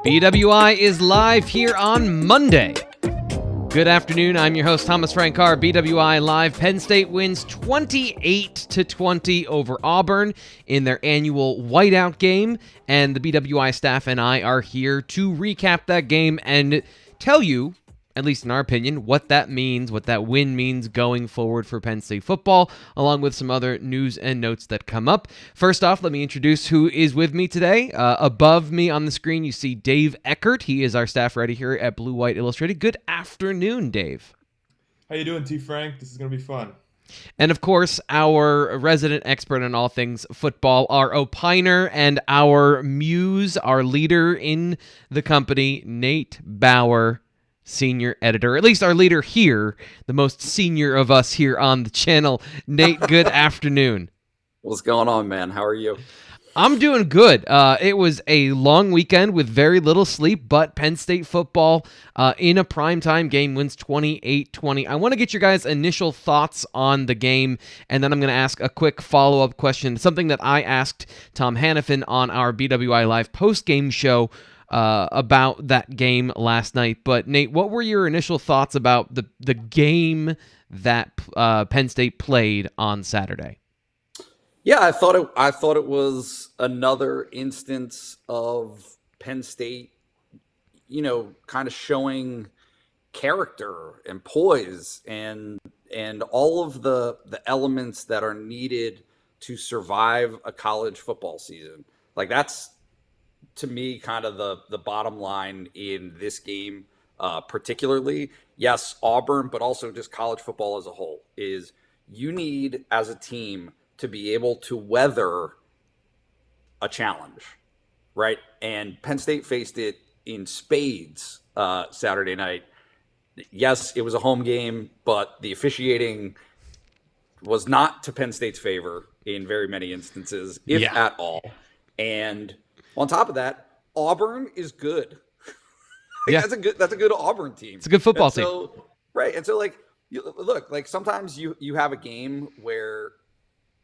BWI is live here on Monday. Good afternoon. I'm your host, Thomas Frank Carr, BWI Live. Penn State wins 28-20 over Auburn in their annual whiteout game, and the BWI staff and I are here to recap that game and tell you, at least in our opinion, what that means, what that win means going forward for Penn State football, along with some other news and notes that come up. First off, let me introduce who is with me today. Above me on the screen, you see Dave Eckert. He is our staff writer here at Blue White Illustrated. Good afternoon, Dave. How you doing, T. Frank? This is going to be fun. And of course, our resident expert on all things football, our opiner and our muse, our leader in the company, Nate Bauer, senior editor, at least our leader here, the most senior of us here on the channel. Nate, good afternoon. What's going on, man? How are you? I'm doing good. It was a long weekend with very little sleep, but Penn State football in a primetime game wins 28-20. I want to get your guys' initial thoughts on the game, and then I'm going to ask a quick follow-up question, something that I asked Tom Hannafin on our BWI Live post-game show about that game last night. But Nate, what were your initial thoughts about the game that Penn State played on Saturday? Yeah, I thought it was another instance of Penn State, kind of showing character and poise and all of the elements that are needed to survive a college football season. Like, that's, to me, kind of the bottom line in this game, particularly. Yes, Auburn, but also just college football as a whole, is you need, as a team, to be able to weather a challenge, right? And Penn State faced it in spades Saturday night. Yes, it was a home game, but the officiating was not to Penn State's favor in very many instances, if at all. And on top of that, Auburn is good. That's a good Auburn team. It's a good football team. Right. And so, sometimes you have a game where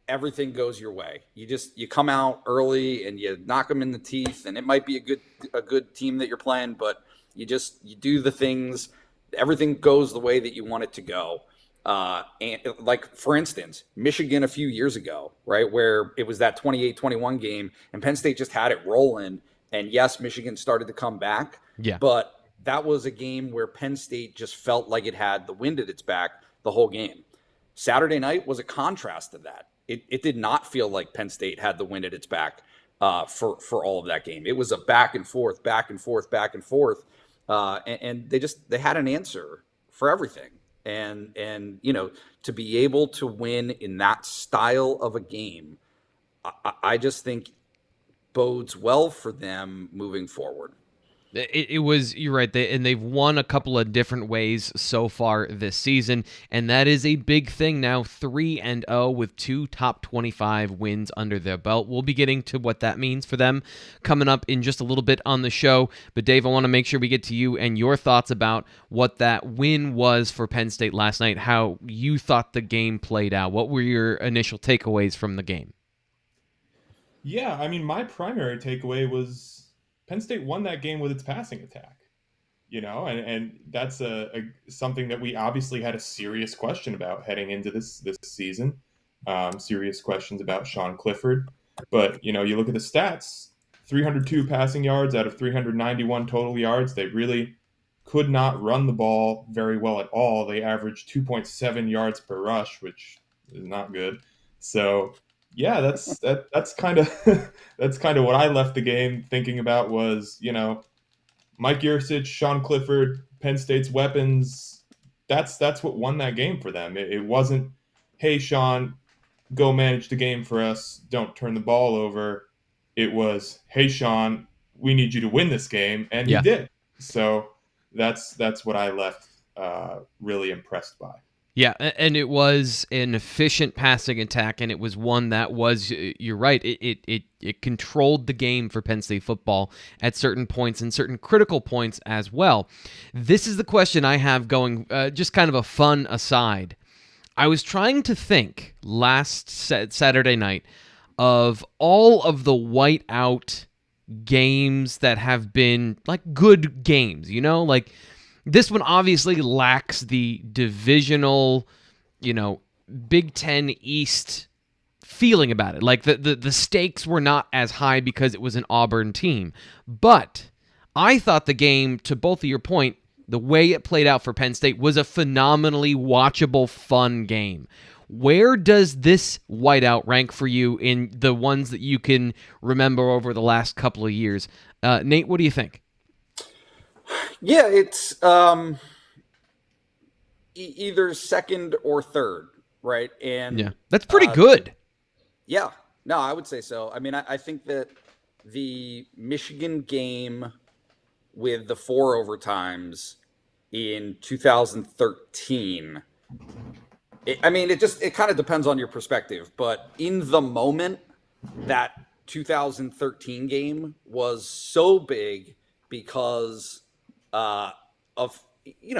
everything goes your way. You come out early and you knock them in the teeth, and it might be a good team that you're playing, but you do the things, everything goes the way that you want it to go. And like, for instance, Michigan a few years ago, right, where it was that 28-21 game and Penn State just had it rolling. And yes, Michigan started to come back, but that was a game where Penn State just felt like it had the wind at its back the whole game. Saturday night was a contrast to that. It did not feel like Penn State had the wind at its back for all of that game. It was a back and forth, and they had an answer for everything. And to be able to win in that style of a game, I just think bodes well for them moving forward. It was, you're right, they've won a couple of different ways so far this season, and that is a big thing now, 3-0 with 2 top 25 wins under their belt. We'll be getting to what that means for them coming up in just a little bit on the show, but Dave, I want to make sure we get to you and your thoughts about what that win was for Penn State last night, how you thought the game played out. What were your initial takeaways from the game? Yeah, I mean, my primary takeaway was Penn State won that game with its passing attack, and that's something that we obviously had a serious question about heading into this season. Serious questions about Sean Clifford, but you look at the stats: 302 passing yards out of 391 total yards. They really could not run the ball very well at all. They averaged 2.7 yards per rush, which is not good. So yeah, that's kind of what I left the game thinking about was, Mike Yurcich, Sean Clifford, Penn State's weapons. That's what won that game for them. It wasn't, hey, Sean, go manage the game for us, don't turn the ball over. It was, hey, Sean, we need you to win this game, and he Yeah. did. So that's what I left really impressed by. Yeah, and it was an efficient passing attack, and it was one that was, you're right, it controlled the game for Penn State football at certain points and certain critical points as well. This is the question I have going, just kind of a fun aside. I was trying to think last Saturday night of all of the whiteout games that have been like good games, like this one obviously lacks the divisional, Big Ten East feeling about it. Like the stakes were not as high because it was an Auburn team. But I thought the game, to both of your point, the way it played out for Penn State was a phenomenally watchable, fun game. Where does this whiteout rank for you in the ones that you can remember over the last couple of years? Nate, what do you think? Yeah, it's either second or third, right? And yeah, that's pretty good. Yeah, no, I would say so. I mean, I think that the Michigan game with the 4 overtimes in 2013, it kind of depends on your perspective, but in the moment, that 2013 game was so big because of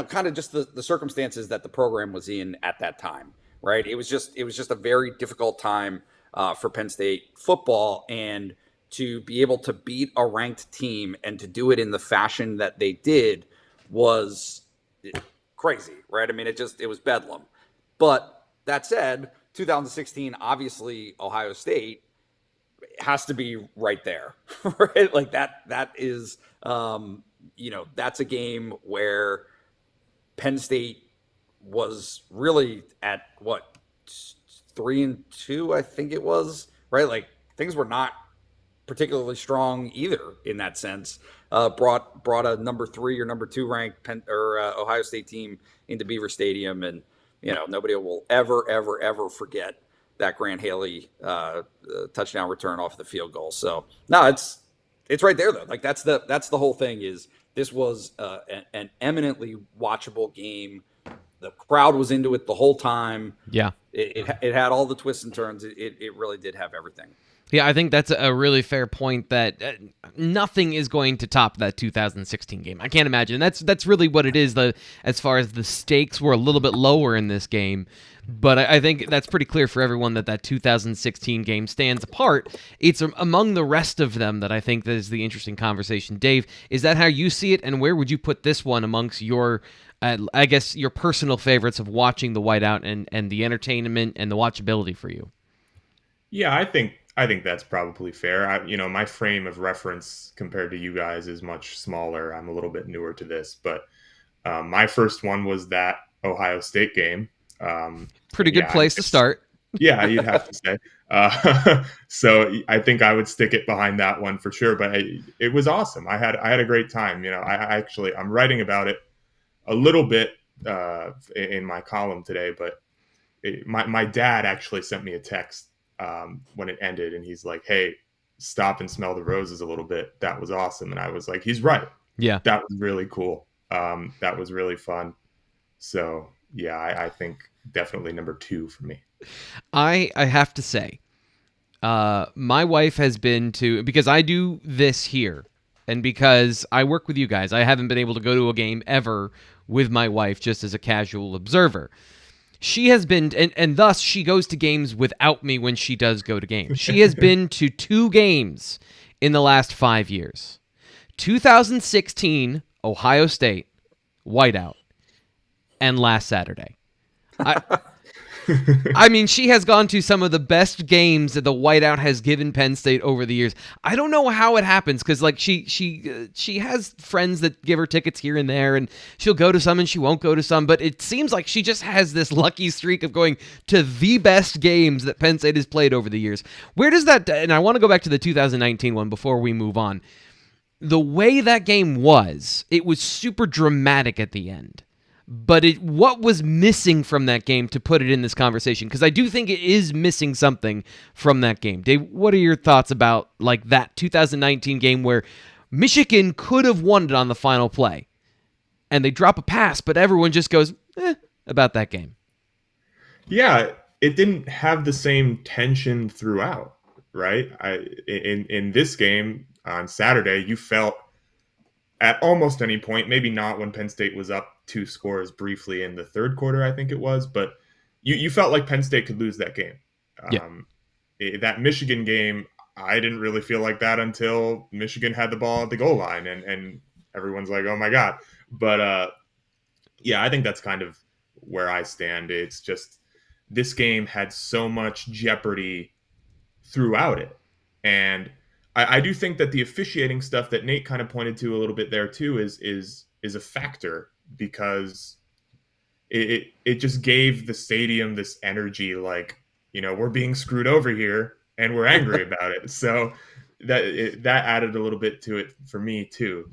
kind of just the circumstances that the program was in at that time, right? It was just a very difficult time for Penn State football, and to be able to beat a ranked team and to do it in the fashion that they did was crazy, right? I mean, it was bedlam. But that said, 2016, obviously Ohio State has to be right there, right? Like that is, that's a game where Penn State was really at 3-2, I think it was, right? Like things were not particularly strong either in that sense. Brought a number 3 or number 2 ranked Ohio State team into Beaver Stadium, and nobody will ever forget that Grant Haley touchdown return off the field goal. So no, it's right there though. Like that's the whole thing. Is this was an eminently watchable game. The crowd was into it the whole time. Yeah, it had all the twists and turns. It really did have everything. Yeah, I think that's a really fair point, that nothing is going to top that 2016 game. I can't imagine. That's really what it is. As far as the stakes were a little bit lower in this game, but I think that's pretty clear for everyone that 2016 game stands apart. It's among the rest of them that I think that is the interesting conversation. Dave, is that how you see it, and where would you put this one amongst your, I guess, your personal favorites of watching the whiteout and the entertainment and the watchability for you? Yeah, I think that's probably fair. My frame of reference compared to you guys is much smaller. I'm a little bit newer to this, but my first one was that Ohio State game. Pretty good place to start. Yeah, you'd have to say. So I think I would stick it behind that one for sure. But it was awesome. I had a great time. I'm writing about it a little bit in my column today. But my dad actually sent me a text when it ended, and he's like, "Hey, stop and smell the roses a little bit. That was awesome." And I was like, "He's right. Yeah, that was really cool. That was really fun." So yeah, I think definitely number 2 for me. I have to say, my wife has been to, because I do this here, and because I work with you guys, I haven't been able to go to a game ever with my wife just as a casual observer. She has been, and thus she goes to games without me when she does go to games. She has been to 2 games in the last 5 years. 2016, Ohio State, whiteout, and last Saturday. I mean, she has gone to some of the best games that the whiteout has given Penn State over the years. I don't know how it happens, because like she has friends that give her tickets here and there, and she'll go to some and she won't go to some. But it seems like she just has this lucky streak of going to the best games that Penn State has played over the years. Where does that? And I want to go back to the 2019 one before we move on. The way that game was, it was super dramatic at the end. But what was missing from that game to put it in this conversation? Because I do think it is missing something from that game. Dave, what are your thoughts about like that 2019 game where Michigan could have won it on the final play. And they drop a pass, but everyone just goes, about that game. Yeah, it didn't have the same tension throughout, right? In this game on Saturday, you felt at almost any point, maybe not when Penn State was up 2 scores briefly in the third quarter, I think it was, but you felt like Penn State could lose that game. Yeah. That Michigan game, I didn't really feel like that until Michigan had the ball at the goal line, and everyone's like, oh my God. But yeah, I think that's kind of where I stand. It's just this game had so much jeopardy throughout it. And I do think that the officiating stuff that Nate kind of pointed to a little bit there too is a factor, because it just gave the stadium this energy, like, we're being screwed over here and we're angry about it. So that added a little bit to it for me too.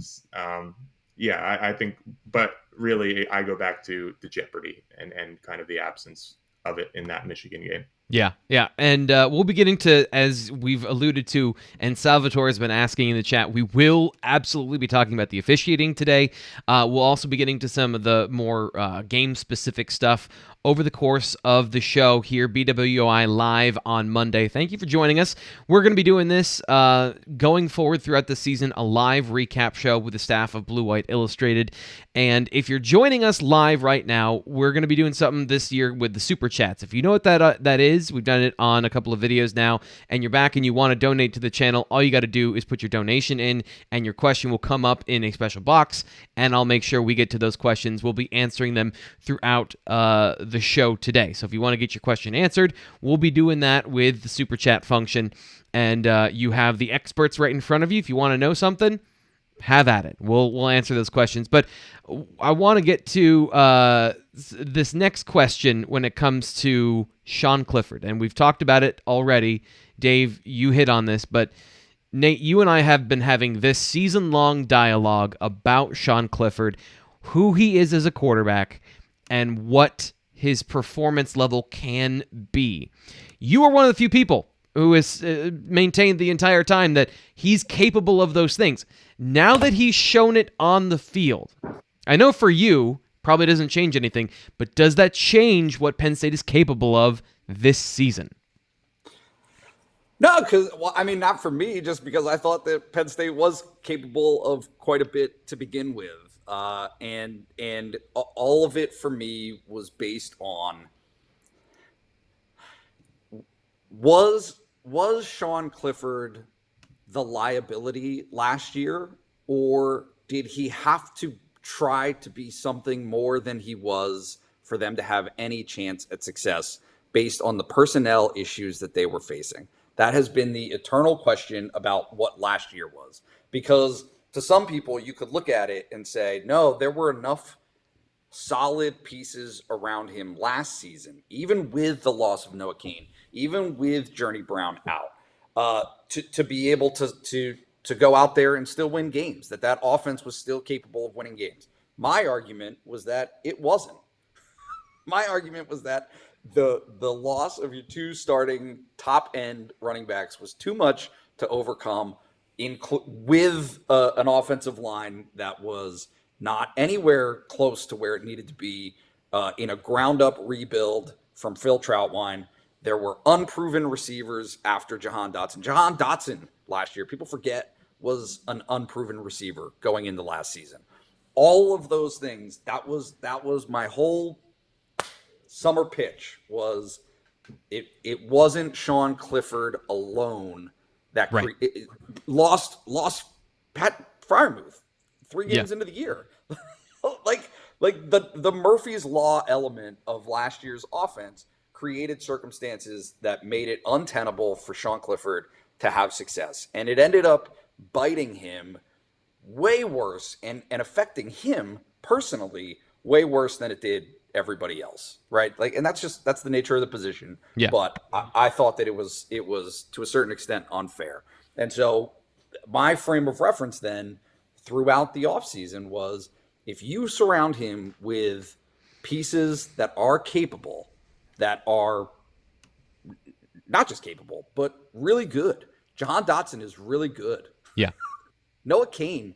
Yeah, I think, but really I go back to the jeopardy and kind of the absence of it in that Michigan game. Yeah. And we'll be getting to, as we've alluded to, and Salvatore has been asking in the chat, we will absolutely be talking about the officiating today. We'll also be getting to some of the more game-specific stuff over the course of the show here, BWI Live on Monday. Thank you for joining us. We're going to be doing this going forward throughout the season, a live recap show with the staff of Blue White Illustrated. And if you're joining us live right now, we're going to be doing something this year with the Super Chats. If you know what that is, we've done it on a couple of videos now, and you're back and you want to donate to the channel, all you got to do is put your donation in, and your question will come up in a special box, and I'll make sure we get to those questions. We'll be answering them throughout the show today. So if you want to get your question answered, we'll be doing that with the Super Chat function, and you have the experts right in front of you. If you want to know something, have at it. We'll answer those questions. But I want to get to this next question when it comes to Sean Clifford. And we've talked about it already. Dave, you hit on this. But Nate, you and I have been having this season-long dialogue about Sean Clifford, who he is as a quarterback, and what his performance level can be. You are one of the few people who has maintained the entire time that he's capable of those things. Now that he's shown it on the field, I know for you, probably doesn't change anything, but does that change what Penn State is capable of this season? No, not for me, just because I thought that Penn State was capable of quite a bit to begin with. And all of it for me was based on, was Sean Clifford the liability last year, or did he have to try to be something more than he was for them to have any chance at success based on the personnel issues that they were facing? That has been the eternal question about what last year was, because to some people you could look at it and say, no, there were enough solid pieces around him last season, even with the loss of Noah Cain, even with Journey Brown out, to be able to go out there and still win games, that offense was still capable of winning games. My argument was that it wasn't. My argument was that the loss of your 2 starting top-end running backs was too much to overcome with an offensive line that was not anywhere close to where it needed to be in a ground-up rebuild from Phil Troutwine. There were unproven receivers after Jahan Dotson. Jahan Dotson last year, people forget, was an unproven receiver going into last season. All of those things, that was my whole summer pitch, was it wasn't Sean Clifford alone that lost Pat Freiermuth 3 games into the year. like the Murphy's Law element of last year's offense created circumstances that made it untenable for Sean Clifford to have success. And it ended up biting him way worse and affecting him personally way worse than it did everybody else, right? And that's the nature of the position. Yeah. But I thought that it was to a certain extent unfair. And so my frame of reference then throughout the offseason was, if you surround him with pieces that are capable, that are not just capable, but really good. Jahan Dotson is really good. Yeah. Noah Cain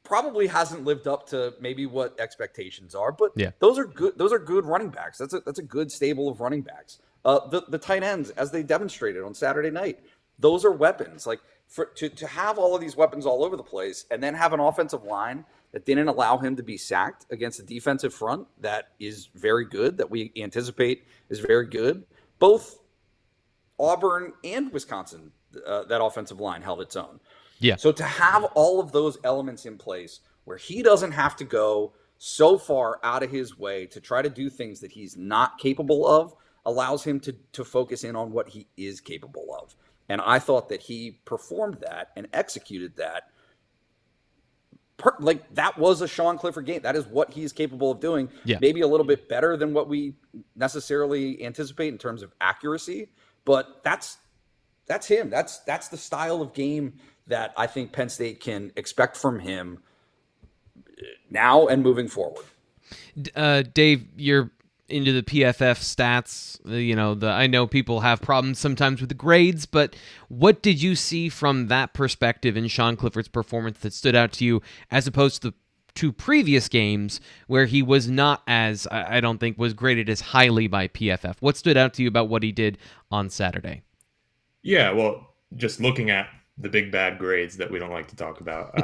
probably hasn't lived up to maybe what expectations are, but Yeah. those are good. Those are good running backs. That's a good stable of running backs. The tight ends, as they demonstrated on Saturday night, those are weapons. Like to have all of these weapons all over the place, and then have an offensive line that didn't allow him to be sacked against a defensive front that is very good, that we anticipate is very good. Both Auburn and Wisconsin, that offensive line held its own. Yeah. So to have all of those elements in place where he doesn't have to go so far out of his way to try to do things that he's not capable of allows him to focus in on what he is capable of. And I thought that he performed that and executed that. Like, that was a Sean Clifford game. That is what he's capable of doing. Yeah. Maybe a little bit better than what we necessarily anticipate in terms of accuracy, but that's him. That's the style of game that I think Penn State can expect from him now and moving forward. Dave, you're into the PFF stats. I know people have problems sometimes with the grades, but what did you see from that perspective in Sean Clifford's performance that stood out to you, as opposed to two previous games where he was not as, I don't think, was graded as highly by PFF? What stood out to you about what he did on Saturday? Yeah, well, just looking at the big bad grades that we don't like to talk about,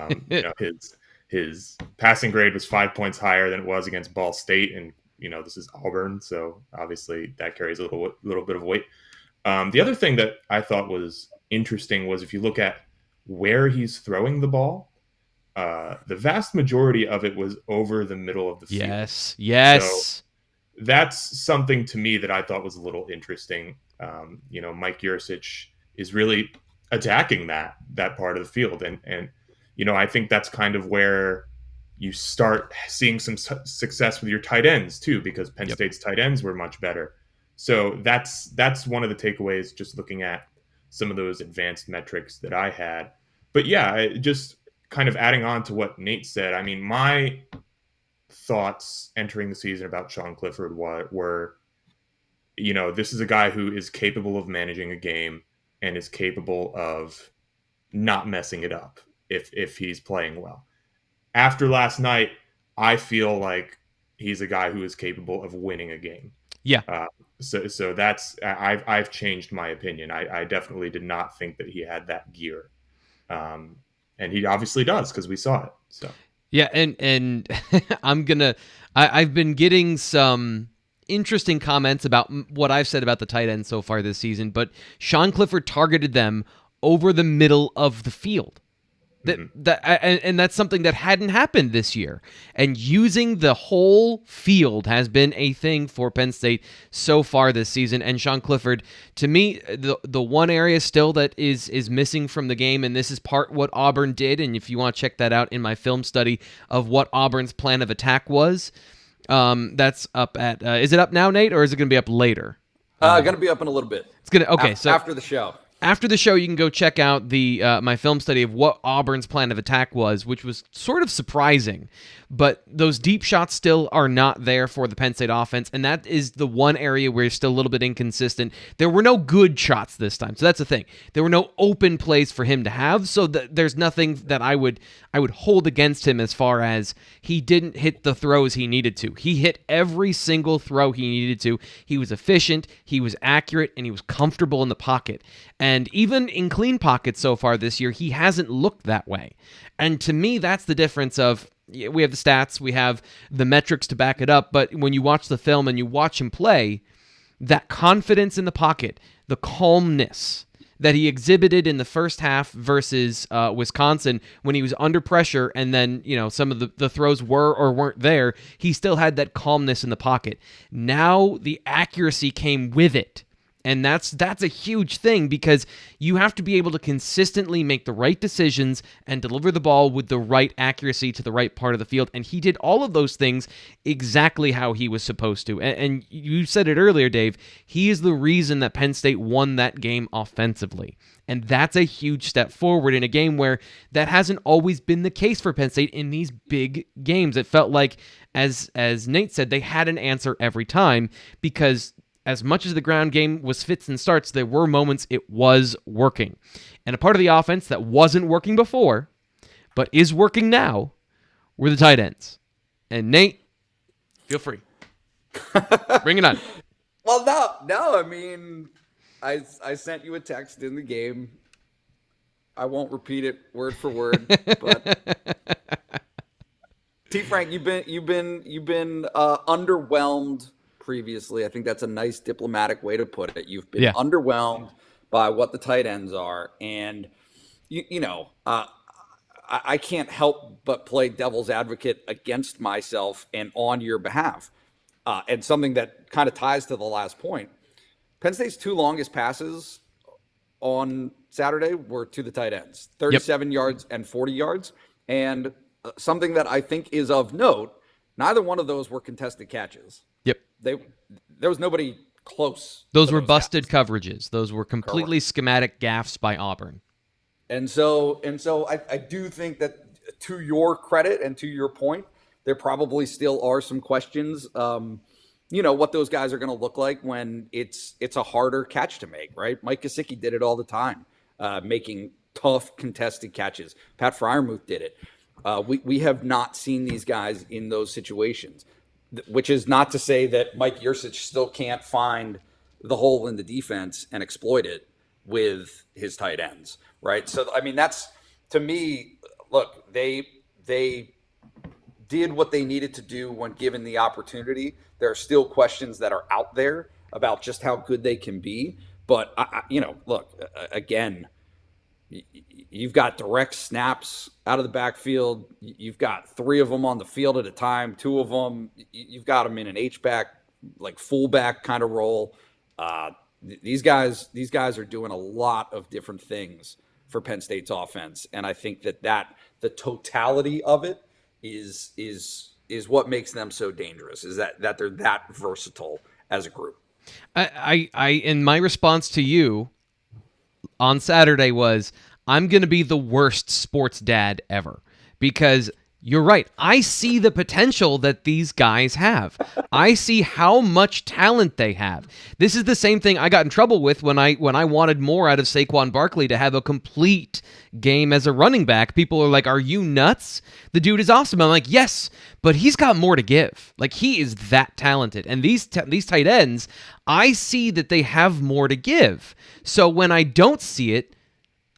his passing grade was 5 points higher than it was against Ball State, and this is Auburn, so obviously that carries a little bit of weight. The other thing that I thought was interesting was if you look at where he's throwing the ball, the vast majority of it was over the middle of the field. Yes. So that's something to me that I thought was a little interesting. Mike Yurcich is really attacking that part of the field. And I think that's kind of where you start seeing some success with your tight ends too, because Penn State's tight ends were much better. So that's one of the takeaways, just looking at some of those advanced metrics that I had. But yeah, just kind of adding on to what Nate said, I mean, my thoughts entering the season about Sean Clifford were this is a guy who is capable of managing a game and is capable of not messing it up if he's playing well. After last night, I feel like he's a guy who is capable of winning a game. Yeah. So that's I've changed my opinion. I definitely did not think that he had that gear, and he obviously does because we saw it. So yeah, and I've been getting some interesting comments about what I've said about the tight end so far this season, but Sean Clifford targeted them over the middle of the field. And that's something that hadn't happened this year. And using the whole field has been a thing for Penn State so far this season. And Sean Clifford, to me, the one area still that is missing from the game, and this is part what Auburn did, and if you want to check that out in my film study of what Auburn's plan of attack was, that's up at, is it up now, Nate, or is it going to be up later? Going to be up in a little bit. It's going to, okay. So after the show. After the show, you can go check out the my film study of what Auburn's plan of attack was, which was sort of surprising. But those deep shots still are not there for the Penn State offense, and that is the one area where you're still a little bit inconsistent. There were no good shots this time, so that's the thing. There were no open plays for him to have, so there's nothing that I would hold against him as far as he didn't hit the throws he needed to. He hit every single throw he needed to. He was efficient, he was accurate, and he was comfortable in the pocket. And even in clean pockets so far this year, he hasn't looked that way. And to me, that's the difference of, we have the stats, we have the metrics to back it up, but when you watch the film and you watch him play, that confidence in the pocket, the calmness that he exhibited in the first half versus Wisconsin when he was under pressure, and then some of the throws were or weren't there, he still had that calmness in the pocket. Now the accuracy came with it. And that's a huge thing, because you have to be able to consistently make the right decisions and deliver the ball with the right accuracy to the right part of the field. And he did all of those things exactly how he was supposed to. And you said it earlier, Dave, he is the reason that Penn State won that game offensively. And that's a huge step forward in a game where that hasn't always been the case for Penn State in these big games. It felt like, as Nate said, they had an answer every time, because as much as the ground game was fits and starts, there were moments it was working. And a part of the offense that wasn't working before, but is working now, were the tight ends. And Nate, feel free. Bring it on. Well, no. I mean, I sent you a text in the game. I won't repeat it word for word, but T. Frank, you've been underwhelmed previously. I think that's a nice diplomatic way to put it. You've been underwhelmed by what the tight ends are, and I can't help but play devil's advocate against myself and on your behalf. And something that kind of ties to the last point. Penn State's 2 longest passes on Saturday were to the tight ends, 37 yards and 40 yards. And something that I think is of note, neither one of those were contested catches. Yep. There was nobody close. Those were busted coverages. Those were completely schematic gaffes by Auburn. And so I do think that, to your credit and to your point, there probably still are some questions, what those guys are going to look like when it's a harder catch to make, right? Mike Gesicki did it all the time, making tough contested catches. Pat Freiermuth did it. We have not seen these guys in those situations, which is not to say that Mike Yurcich still can't find the hole in the defense and exploit it with his tight ends, right? So, I mean, that's, to me, look, they did what they needed to do when given the opportunity. There are still questions that are out there about just how good they can be. But, look, again, you've got direct snaps out of the backfield. You've got 3 of them on the field at a time. 2 of them, you've got them in an H-back, like fullback kind of role. These guys are doing a lot of different things for Penn State's offense. And I think that the totality of it is what makes them so dangerous, is that they're that versatile as a group. I in my response to you on Saturday was, I'm going to be the worst sports dad ever, because you're right. I see the potential that these guys have. I see how much talent they have. This is the same thing I got in trouble with when I wanted more out of Saquon Barkley to have a complete game as a running back. People are like, "Are you nuts? The dude is awesome." I'm like, "Yes, but he's got more to give. Like, he is that talented." And these tight ends, I see that they have more to give. So when I don't see it,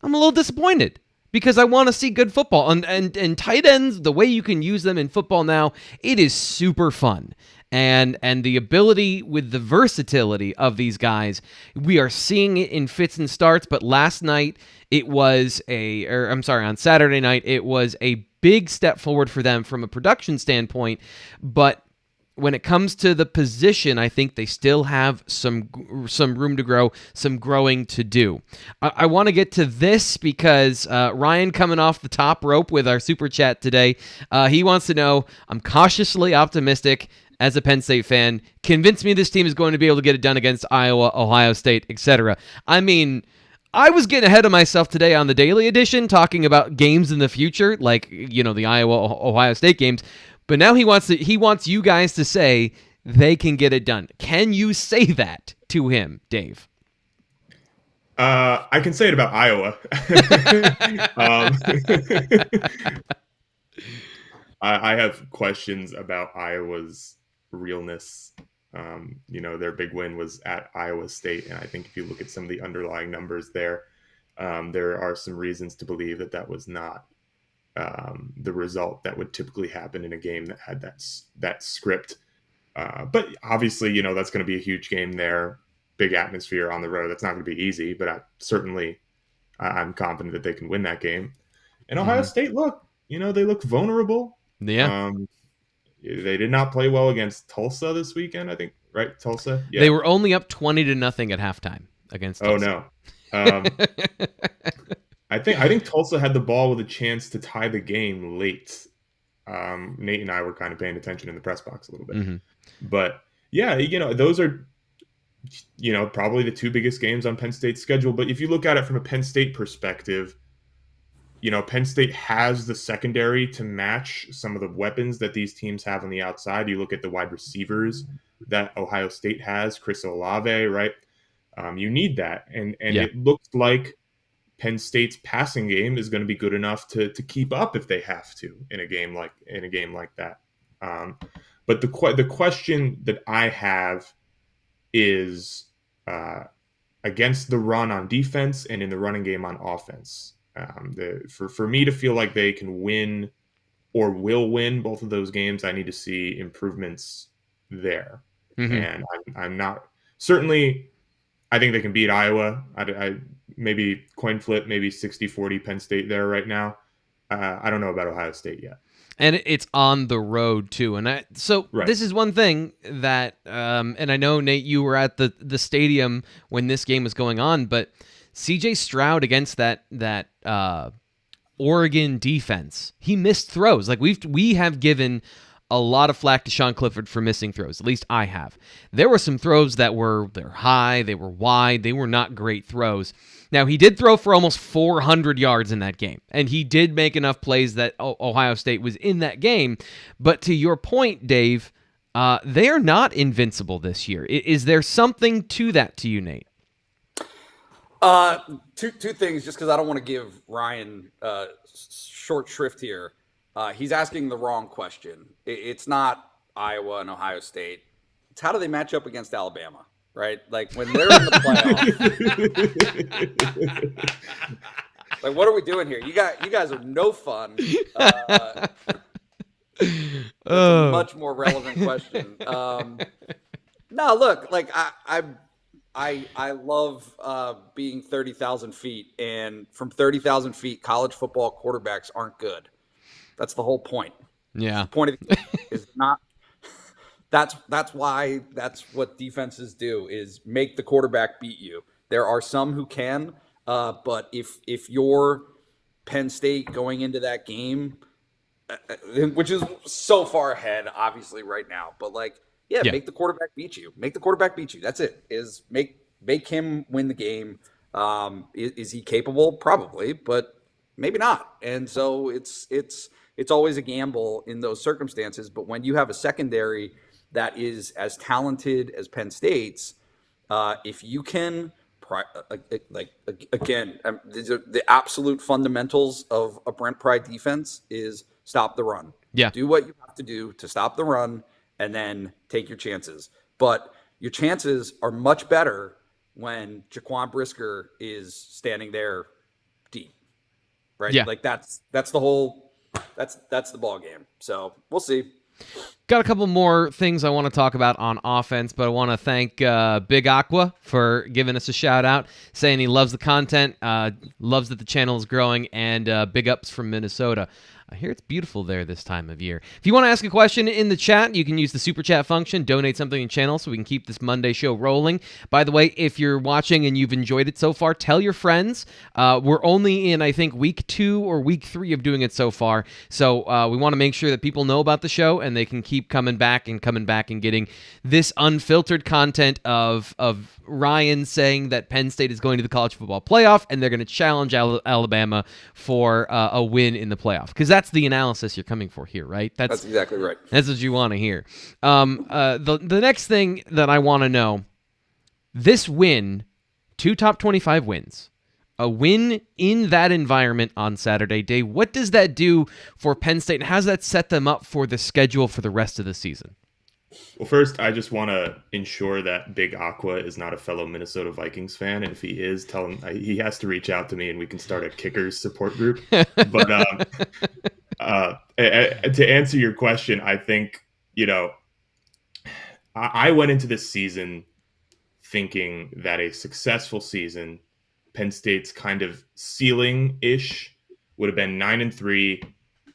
I'm a little disappointed, because I want to see good football. And tight ends, the way you can use them in football now, it is super fun. And the ability with the versatility of these guys, we are seeing it in fits and starts. But last night, on Saturday night, it was a big step forward for them from a production standpoint. But when it comes to the position, I think they still have some room to grow, some growing to do. I want to get to this because Ryan, coming off the top rope with our super chat today, he wants to know, I'm cautiously optimistic as a Penn State fan. Convince me this team is going to be able to get it done against Iowa, Ohio State, etc. I mean, I was getting ahead of myself today on the Daily Edition talking about games in the future, like, the Iowa-Ohio State games. But now he wants you guys to say they can get it done. Can you say that to him, Dave? I can say it about Iowa. I have questions about Iowa's realness. Their big win was at Iowa State, and I think if you look at some of the underlying numbers there are some reasons to believe that was not the result that would typically happen in a game that had that script. But obviously, that's going to be a huge game there. Big atmosphere on the road. That's not going to be easy, but I'm confident that they can win that game. And Ohio State, they look vulnerable. Yeah. They did not play well against Tulsa this weekend, I think, right? Tulsa? Yeah. They were only up 20-0 at halftime against Tulsa. Oh, no. I think Tulsa had the ball with a chance to tie the game late. Nate and I were kind of paying attention in the press box a little bit. Mm-hmm. But, yeah, those are, probably the 2 biggest games on Penn State's schedule. But if you look at it from a Penn State perspective, Penn State has the secondary to match some of the weapons that these teams have on the outside. You look at the wide receivers that Ohio State has, Chris Olave, right? You need that, and Yeah. it looks like Penn State's passing game is going to be good enough to keep up if they have to in a game like that. But the question that I have is against the run on defense and in the running game on offense. For me to feel like they can win or will win both of those games, I need to see improvements there. Mm-hmm. And I'm not certainly. I think they can beat Iowa. I maybe coin flip, maybe 60-40 Penn State there right now. I don't know about Ohio State yet. And it's on the road too, and this is one thing that, and I know Nate, you were at the stadium when this game was going on, but C.J. Stroud against that Oregon defense, he missed throws. Like we have given a lot of flack to Sean Clifford for missing throws. At least I have. There were some throws they're high, they were wide, they were not great throws. Now, he did throw for almost 400 yards in that game, and he did make enough plays that Ohio State was in that game. But to your point, Dave, they are not invincible this year. Is there something to that to you, Nate? Two things, just because I don't want to give Ryan short shrift here. He's asking the wrong question. It's not Iowa and Ohio State. It's how do they match up against Alabama, right? Like when they're in the playoffs. Like, what are we doing here? You guys are no fun. It's a much more relevant question. No, look, like I love being 30,000 feet, and from 30,000 feet, college football quarterbacks aren't good. That's the whole point. Yeah. The point of the game is not. That's why that's what defenses do, is make the quarterback beat you. There are some who can, but if you're Penn State going into that game, which is so far ahead, obviously right now, but make the quarterback beat you. Make the quarterback beat you. That's it. Is make him win the game. Is he capable? Probably, but maybe not. And so it's always a gamble in those circumstances. But when you have a secondary that is as talented as Penn State's, if you can, again, the absolute fundamentals of a Brent Pry defense is stop the run. Yeah. Do what you have to do to stop the run, and then take your chances. But your chances are much better when Jaquan Brisker is standing there deep, right? Yeah. Like that's the ball game. So we'll see. Got a couple more things I want to talk about on offense, but I want to thank Big Aqua for giving us a shout out, saying he loves the content, loves that the channel is growing, and big ups from Minnesota. I hear it's beautiful there this time of year. If you want to ask a question in the chat, you can use the super chat function, donate something in the channel so we can keep this Monday show rolling. By the way, if you're watching and you've enjoyed it so far, tell your friends. We're only in, I think, week 2 or week 3 of doing it so far. So we want to make sure that people know about the show and they can keep coming back and getting this unfiltered content of Ryan saying that Penn State is going to the college football playoff and they're going to challenge Alabama for a win in the playoff. Because that's the analysis you're coming for here, right? That's exactly right. That's what you want to hear. The next thing that I want to know, this win, 2 top 25 wins, a win in that environment on Saturday, Dave, what does that do for Penn State, and how does that set them up for the schedule for the rest of the season? Well, first, I just want to ensure that Big Aqua is not a fellow Minnesota Vikings fan. And if he is, tell him he has to reach out to me and we can start a Kickers support group. But to answer your question, I think, I went into this season thinking that a successful season, Penn State's kind of ceiling-ish, would have been 9-3,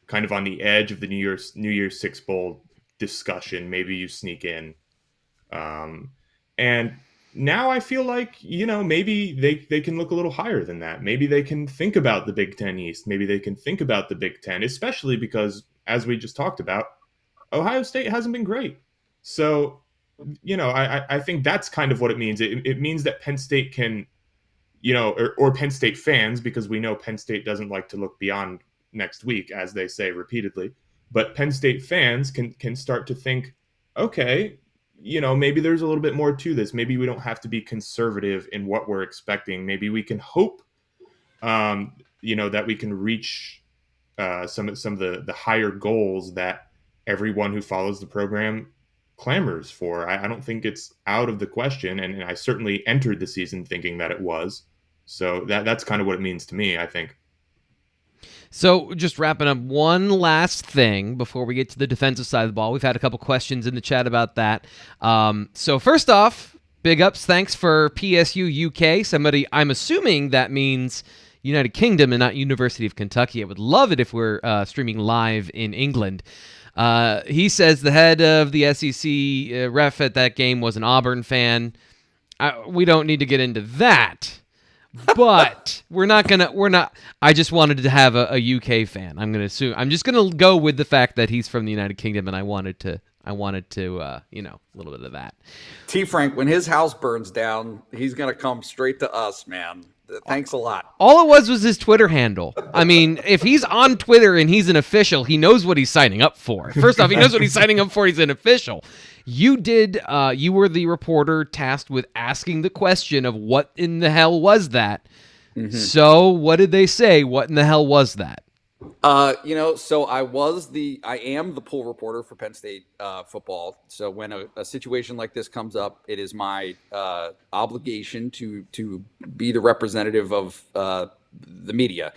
kind of on the edge of the New Year's Six Bowl discussion. Maybe you sneak in. And now I feel like, maybe they can look a little higher than that. Maybe they can think about the Big Ten East. Maybe they can think about the Big Ten, especially because, as we just talked about, Ohio State hasn't been great. So, I think that's kind of what it means. It means that Penn State can, or Penn State fans, because we know Penn State doesn't like to look beyond next week, as they say repeatedly. But Penn State fans can start to think, okay, maybe there's a little bit more to this. Maybe we don't have to be conservative in what we're expecting. Maybe we can hope, that we can reach some of the higher goals that everyone who follows the program clamors for. I don't think it's out of the question, and I certainly entered the season thinking that it was. So that's kind of what it means to me, I think. So just wrapping up, one last thing before we get to the defensive side of the ball. We've had a couple questions in the chat about that. So first off, big ups. Thanks for PSU UK. Somebody, I'm assuming that means United Kingdom and not University of Kentucky. I would love it if we're streaming live in England. He says the head of the SEC ref at that game was an Auburn fan. We don't need to get into that. But I just wanted to have a UK fan. I'm just gonna go with the fact that he's from the United Kingdom, and I wanted to a little bit of that. T. Frank, when his house burns down, he's gonna come straight to us, man. Thanks a lot. All it was his Twitter handle. I mean, if he's on Twitter and he's an official, he knows what he's signing up for. First off, he knows what he's signing up for. He's an official. You were the reporter tasked with asking the question of what in the hell was that? Mm-hmm. So what did they say? What in the hell was that? So I am the pool reporter for Penn State football. So when a situation like this comes up, it is my obligation to be the representative of the media.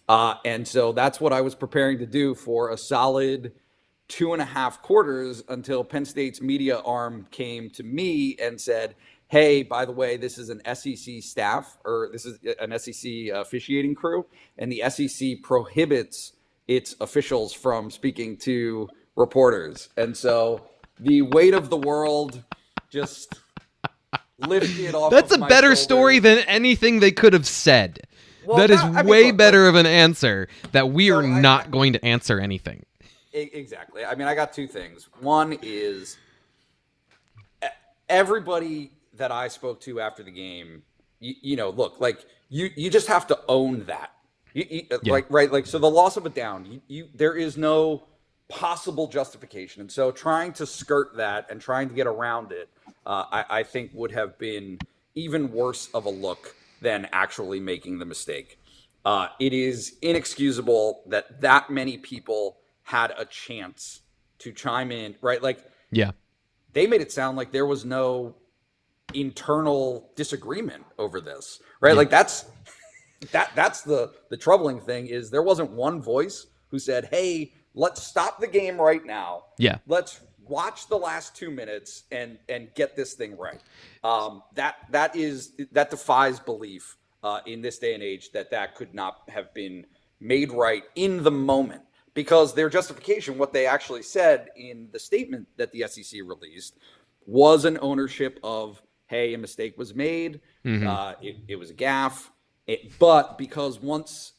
And so that's what I was preparing to do for a solid 2.5 quarters until Penn State's media arm came to me and said, hey, by the way, this is an SEC staff, or this is an SEC officiating crew, and the SEC prohibits its officials from speaking to reporters. And so the weight of the world just lifted off. That's of a my better shoulders. story than anything they could have said. Well, that is way better of an answer that we are not going to answer anything. Exactly. I mean, I got two things. One is everybody that I spoke to after the game, look, like you just have to own that. So the loss of a down, there is no possible justification. And so trying to skirt that and trying to get around it, I think would have been even worse of a look than actually making the mistake. It is inexcusable that many people had a chance to chime in, right? Like, yeah, they made it sound like there was no internal disagreement over this, right? Yeah. Like that's the troubling thing is there wasn't one voice who said, hey, let's stop the game right now. Yeah. Let's watch the last 2 minutes and get this thing right. That defies belief in this day and age that could not have been made right in the moment. Because their justification, what they actually said in the statement that the SEC released, was an ownership of, hey, a mistake was made, it was a gaffe, but because once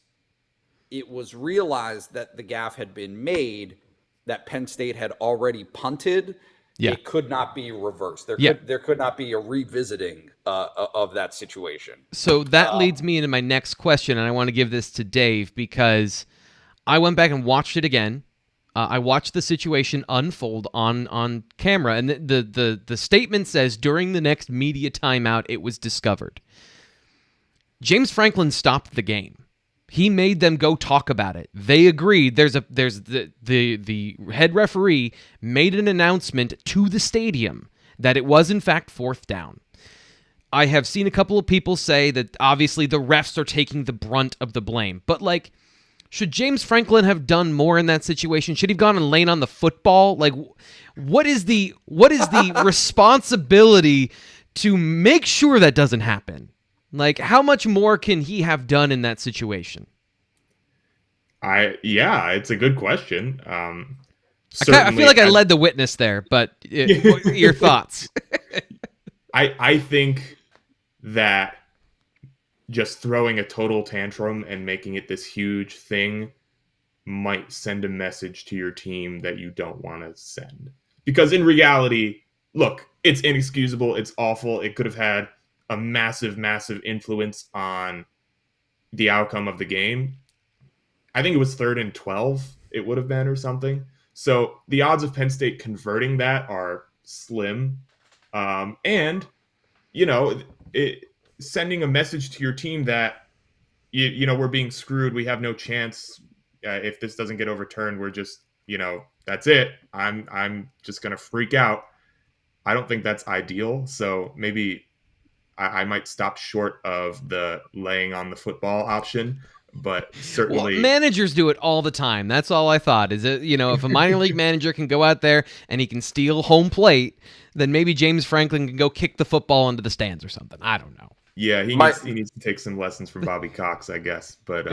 it was realized that the gaffe had been made, that Penn State had already punted, it could not be reversed. There could not be a revisiting of that situation. So that leads me into my next question, and I want to give this to Dave because I went back and watched it again. I watched the situation unfold on camera, and the statement says, during the next media timeout, it was discovered. James Franklin stopped the game. He made them go talk about it. They agreed. The head referee made an announcement to the stadium that it was, in fact, 4th down. I have seen a couple of people say that, obviously, the refs are taking the brunt of the blame. But, like, should James Franklin have done more in that situation? Should he have gone and lain on the football? Like, what is the responsibility to make sure that doesn't happen? Like, how much more can he have done in that situation? It's a good question. I feel like I led the witness there, but your thoughts? I think that just throwing a total tantrum and making it this huge thing might send a message to your team that you don't want to send. Because in reality, look, it's inexcusable. It's awful. It could have had a massive, massive influence on the outcome of the game. I think it was 3rd and 12 it would have been or something. So the odds of Penn State converting that are slim. And, sending a message to your team that, we're being screwed. We have no chance. If this doesn't get overturned, we're just, that's it. I'm just going to freak out. I don't think that's ideal. So maybe I might stop short of the laying on the football option, but certainly managers do it all the time. That's all I thought. Is it, if a minor league manager can go out there and he can steal home plate, then maybe James Franklin can go kick the football into the stands or something. I don't know. Yeah, he needs to take some lessons from Bobby Cox, I guess. But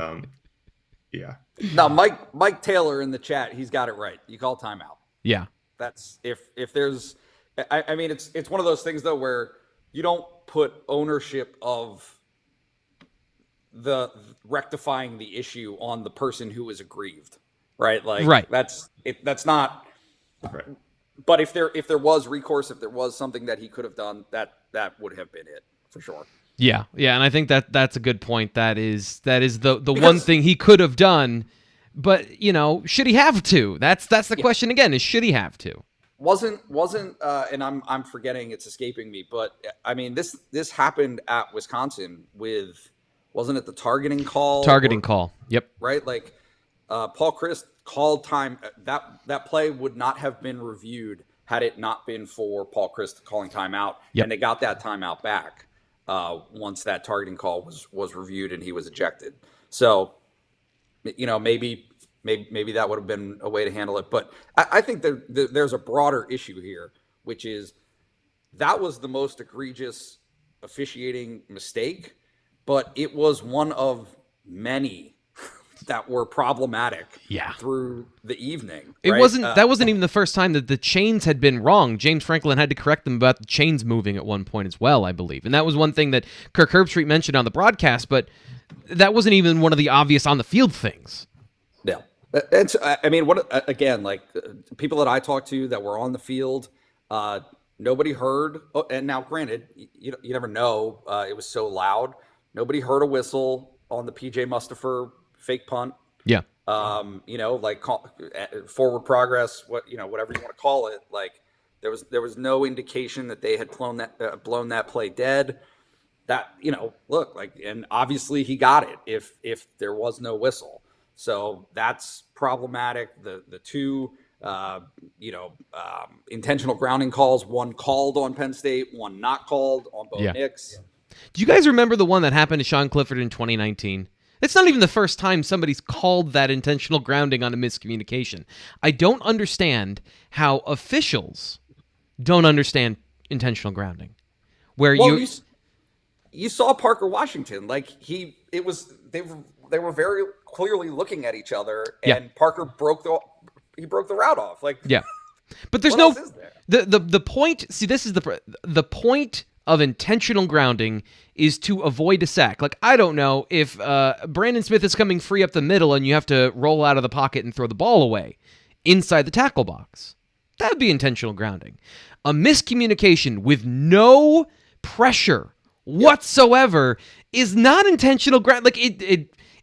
yeah. No, Mike Taylor in the chat, he's got it right. You call timeout. Yeah. That's if there's I mean it's one of those things though where you don't put ownership of the rectifying the issue on the person who is aggrieved, right? Like right. That's not right. But if there was recourse, if there was something that he could have done, that would have been it for sure. Yeah, and I think that's a good point. That is the one thing he could have done, but should he have to? That's the question again. Is should he have to? Wasn't and I'm forgetting, it's escaping me, but I mean this happened at Wisconsin with, wasn't it the targeting call? Call. Yep. Right, like Paul Chryst called time. That play would not have been reviewed had it not been for Paul Chryst calling timeout, and they got that timeout back. Once that targeting call was reviewed and he was ejected. So, maybe that would have been a way to handle it. But I think there's a broader issue here, which is that was the most egregious officiating mistake, but it was one of many that were problematic through the evening. It right? that wasn't even the first time that the chains had been wrong. James Franklin had to correct them about the chains moving at one point as well, I believe. And that was one thing that Kirk Herbstreit mentioned on the broadcast, but that wasn't even one of the obvious on the field things. Yeah. People that I talked to that were on the field, nobody heard. And now granted, you never know. It was so loud. Nobody heard a whistle on the PJ Mustipher fake punt. Yeah. Forward progress, whatever you want to call it. Like there was no indication that they had blown that play dead. That, look, like, and obviously he got it if there was no whistle. So that's problematic. The two, intentional grounding calls, one called on Penn State, one not called on Bo Nix. Do you guys remember the one that happened to Sean Clifford in 2019? It's not even the first time somebody's called that intentional grounding on a miscommunication. I don't understand how officials don't understand intentional grounding. You saw Parker Washington, like they were very clearly looking at each other, and Parker broke the route off. Like, yeah, but there's what else is there? the point. See, this is the point of intentional grounding is to avoid a sack. Like, I don't know if Brandon Smith is coming free up the middle and you have to roll out of the pocket and throw the ball away inside the tackle box. That would be intentional grounding. A miscommunication with no pressure whatsoever is not intentional ground. Like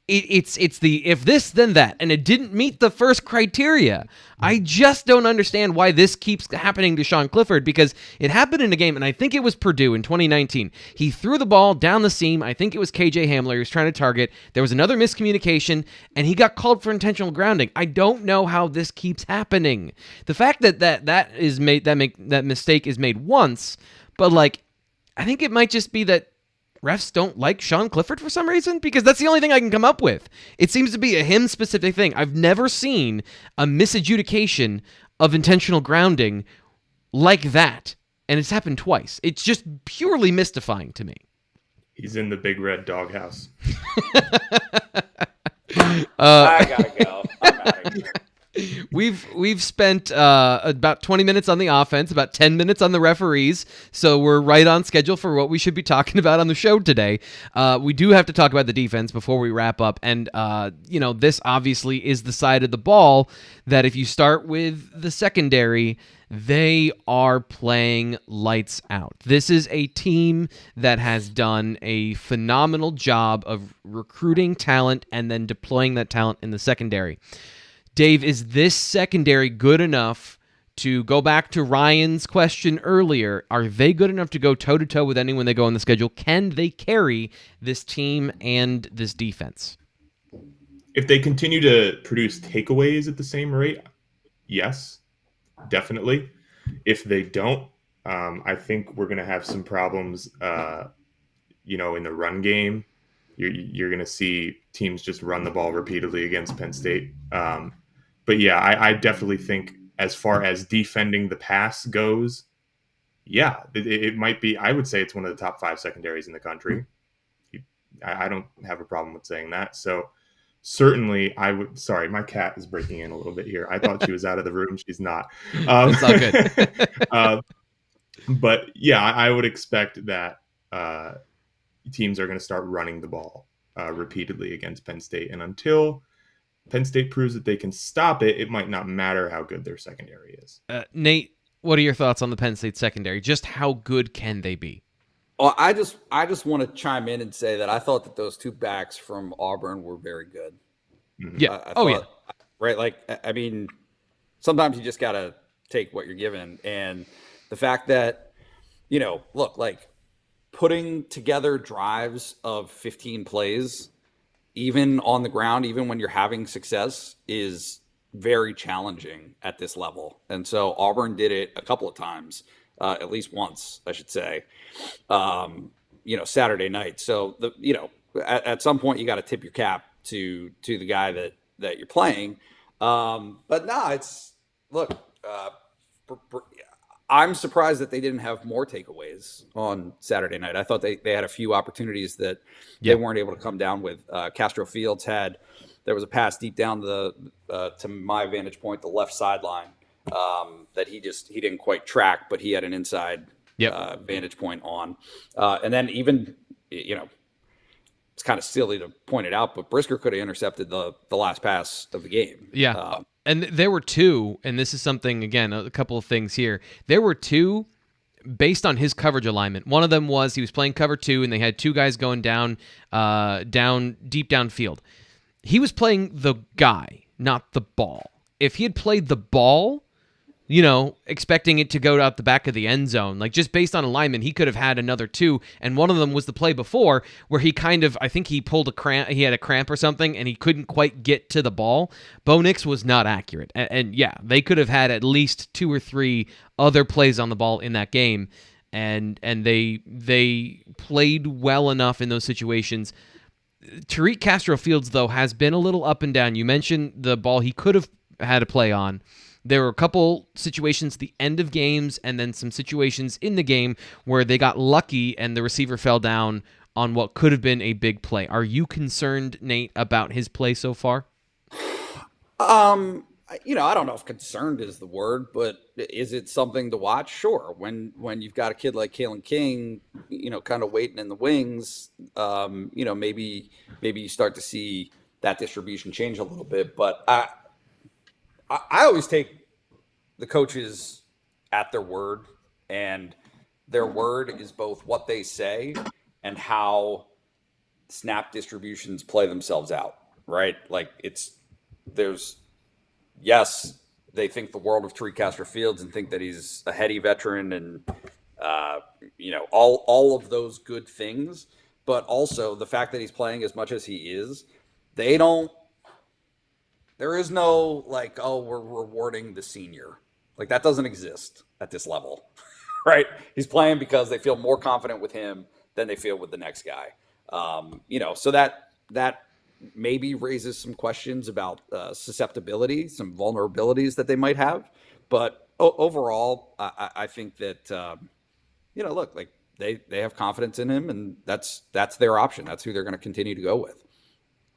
it's the if this then that, and it didn't meet the first criteria. I just don't understand why this keeps happening to Sean Clifford, because it happened in a game, and I think it was Purdue in 2019. He threw the ball down the seam. I think it was KJ Hamler he was trying to target. There was another miscommunication, and he got called for intentional grounding. I don't know how this keeps happening. The fact that mistake is made once, but like, I think it might just be that refs don't like Sean Clifford for some reason, because that's the only thing I can come up with. It seems to be a him-specific thing. I've never seen a misadjudication of intentional grounding like that, and it's happened twice. It's just purely mystifying to me. He's in the big red doghouse. I gotta go. I'm out of here. We've spent about 20 minutes on the offense, about 10 minutes on the referees, so we're right on schedule for what we should be talking about on the show today. We do have to talk about the defense before we wrap up, and this obviously is the side of the ball that if you start with the secondary, they are playing lights out. This is a team that has done a phenomenal job of recruiting talent and then deploying that talent in the secondary. Dave, is this secondary good enough to go back to Ryan's question earlier, are they good enough to go toe-to-toe with anyone they go on the schedule? Can they carry this team and this defense? If they continue to produce takeaways at the same rate, yes, definitely. If they don't, I think we're going to have some problems, in the run game. You're going to see teams just run the ball repeatedly against Penn State. But yeah, I definitely think as far as defending the pass goes, yeah, it might be. I would say it's one of the top 5 secondaries in the country. I don't have a problem with saying that. So certainly I would. Sorry, my cat is breaking in a little bit here. I thought she was out of the room. She's not. It's all good. But yeah, I would expect that teams are going to start running the ball repeatedly against Penn State. And until Penn State proves that they can stop it, it might not matter how good their secondary is. Nate, what are your thoughts on the Penn State secondary? Just how good can they be? Well, I just want to chime in and say that I thought that those 2 backs from Auburn were very good. Mm-hmm. Yeah. I thought, right. Like, I mean, sometimes you just got to take what you're given. And the fact that, look, like putting together drives of 15 plays, even on the ground, even when you're having success, is very challenging at this level. And so Auburn did it a couple of times, at least once, I should say, Saturday night. So, at some point you got to tip your cap to the guy that you're playing. But no, I'm surprised that they didn't have more takeaways on Saturday night. I thought they had a few opportunities that they weren't able to come down with. Castro Fields there was a pass deep down to my vantage point, the left sideline, that he didn't quite track, but he had an inside vantage point on. And then even, it's kind of silly to point it out, but Brisker could have intercepted the last pass of the game. Yeah. And there were 2, and this is something, again, a couple of things here. There were 2 based on his coverage alignment. One of them was he was playing cover 2, and they had 2 guys going down deep downfield. He was playing the guy, not the ball. If he had played the ball, expecting it to go out the back of the end zone, like just based on alignment, he could have had another 2. And one of them was the play before where he I think he pulled a cramp, he had a cramp or something, and he couldn't quite get to the ball. Bo Nix was not accurate. And yeah, they could have had at least 2 or 3 other plays on the ball in that game. And they played well enough in those situations. Tariq Castro Fields, though, has been a little up and down. You mentioned the ball he could have had a play on. There were a couple situations at the end of games and then some situations in the game where they got lucky and the receiver fell down on what could have been a big play. Are you concerned, Nate, about his play so far? I don't know if concerned is the word, but is it something to watch? Sure. When you've got a kid like Kalen King, kind of waiting in the wings, maybe you start to see that distribution change a little bit. But I always take the coaches at their word, and their word is both what they say and how snap distributions play themselves out, right? Like yes, they think the world of Tariq Castro Fields and think that he's a heady veteran and, all of those good things, but also the fact that he's playing as much as he is, there is no like, oh, we're rewarding the senior. Like that doesn't exist at this level, right? He's playing because they feel more confident with him than they feel with the next guy. So that maybe raises some questions about susceptibility, some vulnerabilities that they might have. But overall, I think that, look, like they have confidence in him, and that's their option. That's who they're going to continue to go with.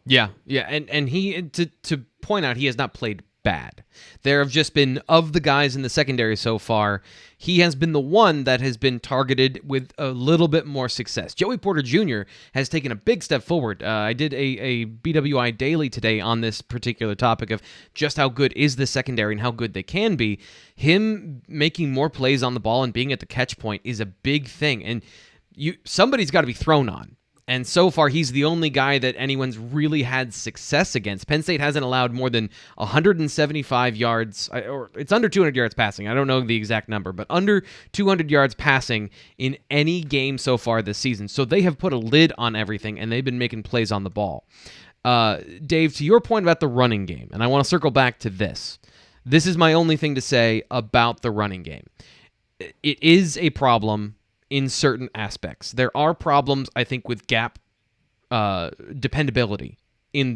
Yeah, and he to point out, he has not played bad. There have just been, of the guys in the secondary so far, he has been the one that has been targeted with a little bit more success. Joey Porter Jr. has taken a big step forward. I did a BWI Daily today on this particular topic of just how good is the secondary and how good they can be. Him making more plays on the ball and being at the catch point is a big thing, and somebody's got to be thrown on. And so far, he's the only guy that anyone's really had success against. Penn State hasn't allowed more than 175 yards, or it's under 200 yards passing. I don't know the exact number, but under 200 yards passing in any game so far this season. So they have put a lid on everything, and they've been making plays on the ball. Dave, to your point about the running game, and I want to circle back to this. This is my only thing to say about the running game. It is a problem in certain aspects. There are problems, I think, with gap dependability in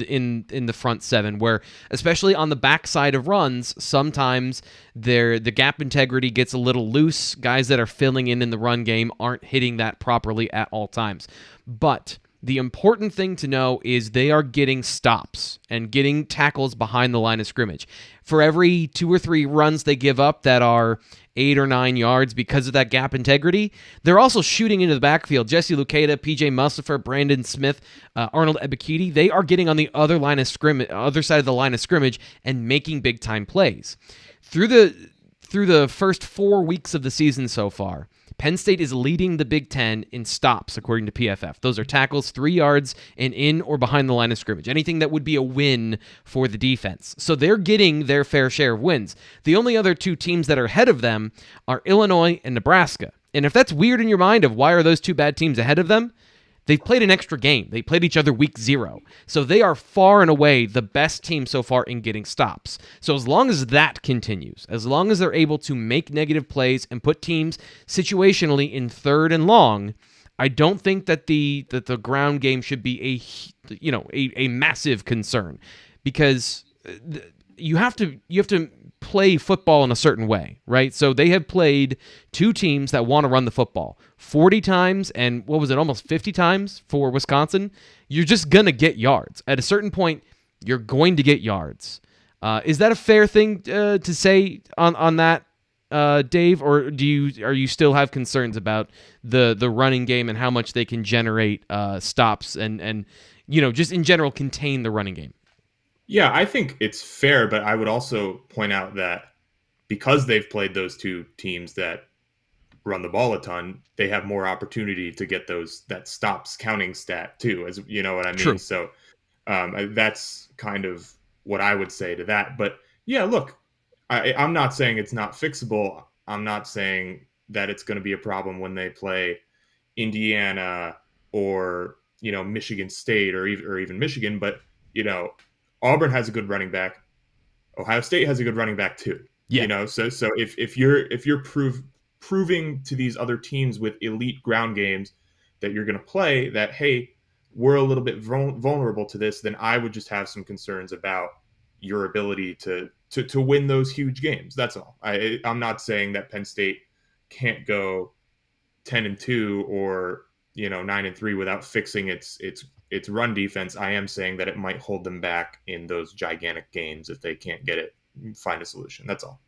the front seven, where especially on the backside of runs, sometimes the gap integrity gets a little loose. Guys that are filling in the run game aren't hitting that properly at all times. But the important thing to know is they are getting stops and getting tackles behind the line of scrimmage. For every 2 or 3 runs they give up that are 8 or 9 yards because of that gap integrity, they're also shooting into the backfield. Jesse Luketa, PJ Muslifer, Brandon Smith, Arnold Ebikidi, they are getting on the other side of the line of scrimmage and making big time plays. Through the first 4 weeks of the season so far, Penn State is leading the Big Ten in stops, according to PFF. Those are tackles 3 yards and in or behind the line of scrimmage. Anything that would be a win for the defense. So they're getting their fair share of wins. The only other 2 teams that are ahead of them are Illinois and Nebraska. And if that's weird in your mind of why are those 2 bad teams ahead of them, they've played an extra game. They played each other week 0. So they are far and away the best team so far in getting stops. So as long as that continues, as long as they're able to make negative plays and put teams situationally in 3rd and long, I don't think that the ground game should be a massive concern, because you have to play football in a certain way, right? So they have played 2 teams that want to run the football 40 times and almost 50 times for Wisconsin. You're just going to get yards. At a certain point, you're going to get yards. Is that a fair thing to say on that, Dave, or are you still have concerns about the running game and how much they can generate stops and just in general contain the running game? Yeah, I think it's fair, but I would also point out that because they've played those 2 teams that run the ball a ton, they have more opportunity to get that stops counting stat too, as you know what I mean? True. So that's kind of what I would say to that. But yeah, look, I'm not saying it's not fixable. I'm not saying that it's going to be a problem when they play Indiana or, Michigan State or even Michigan, but, Auburn has a good running back. Ohio State has a good running back too. Yeah. So if you're proving to these other teams with elite ground games that you're going to play that, hey, we're a little bit vulnerable to this, then I would just have some concerns about your ability to win those huge games. That's all. I'm not saying that Penn State can't go 10-2 or 9-3 without fixing its run defense. I am saying that it might hold them back in those gigantic games if they can't find a solution. That's all.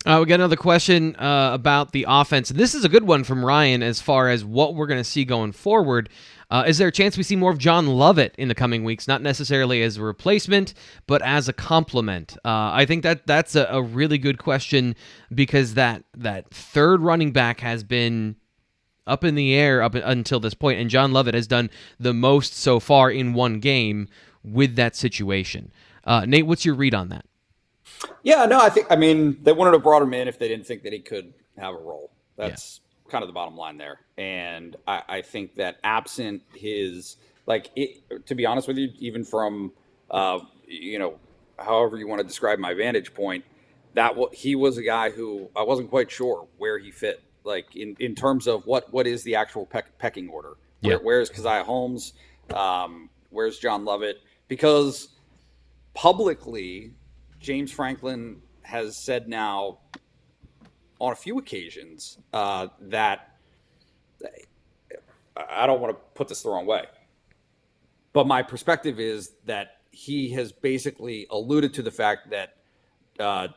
We got another question about the offense. This is a good one from Ryan as far as what we're going to see going forward. Is there a chance we see more of John Lovett in the coming weeks? Not necessarily as a replacement, but as a complement. I think that's a really good question, because that 3rd running back has been up in the air up until this point, and John Lovett has done the most so far in one game with that situation. Nate, what's your read on that? Yeah, no, I mean, they wouldn't have brought him in if they didn't think that he could have a role. That's kind of the bottom line there. And I think that absent his, to be honest with you, even from, however you want to describe my vantage point, he was a guy who I wasn't quite sure where he fit, in terms of what is the actual pecking order. Yeah. Where's Keziah Holmes? Where's John Lovett? Because publicly, James Franklin has said now on a few occasions that, I don't want to put this the wrong way, but my perspective is that he has basically alluded to the fact that